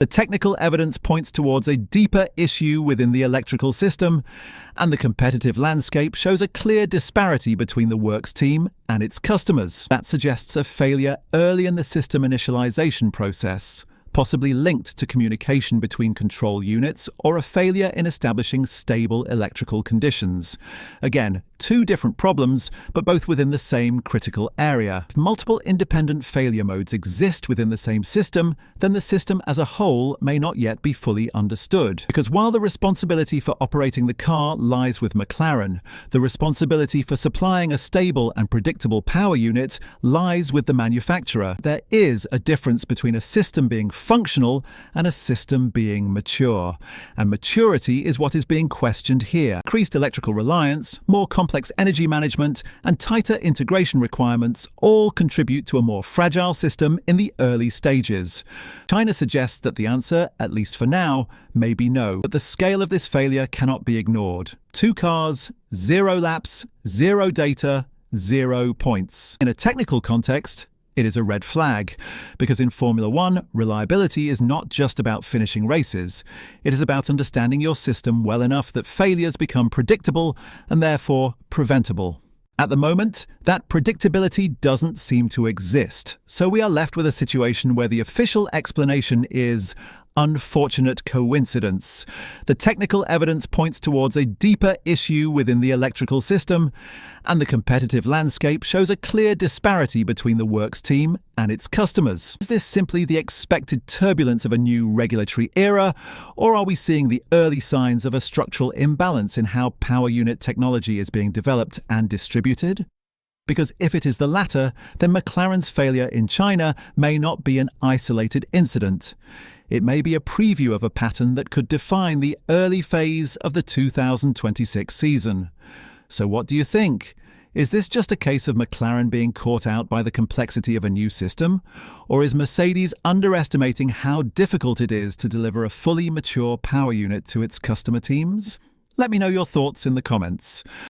The technical evidence points towards a deeper issue within the electrical system, and the competitive landscape shows a clear disparity between the works team and its customers. That suggests a failure early in the system initialization process, possibly linked to communication between control units or a failure in establishing stable electrical conditions. Again, two different problems, but both within the same critical area. If multiple independent failure modes exist within the same system, then the system as a whole may not yet be fully understood. Because while the responsibility for operating the car lies with McLaren, the responsibility for supplying a stable and predictable power unit lies with the manufacturer. There is a difference between a system being functional and a system being mature. And maturity is what is being questioned here. Increased electrical reliance, more complex energy management, and tighter integration requirements all contribute to a more fragile system in the early stages. China suggests that the answer, at least for now, may be no, but the scale of this failure cannot be ignored. 2 cars, 0 laps, 0 data, 0 points. In a technical context, it is a red flag, because in Formula One, reliability is not just about finishing races. It is about understanding your system well enough that failures become predictable and therefore preventable. At the moment, that predictability doesn't seem to exist, so we are left with a situation where the official explanation is unfortunate coincidence. The technical evidence points towards a deeper issue within the electrical system, and the competitive landscape shows a clear disparity between the works team and its customers. Is this simply the expected turbulence of a new regulatory era, or are we seeing the early signs of a structural imbalance in how power unit technology is being developed and distributed? Because if it is the latter, then McLaren's failure in China may not be an isolated incident. It may be a preview of a pattern that could define the early phase of the 2026 season. So what do you think? Is this just a case of McLaren being caught out by the complexity of a new system? Or is Mercedes underestimating how difficult it is to deliver a fully mature power unit to its customer teams? Let me know your thoughts in the comments.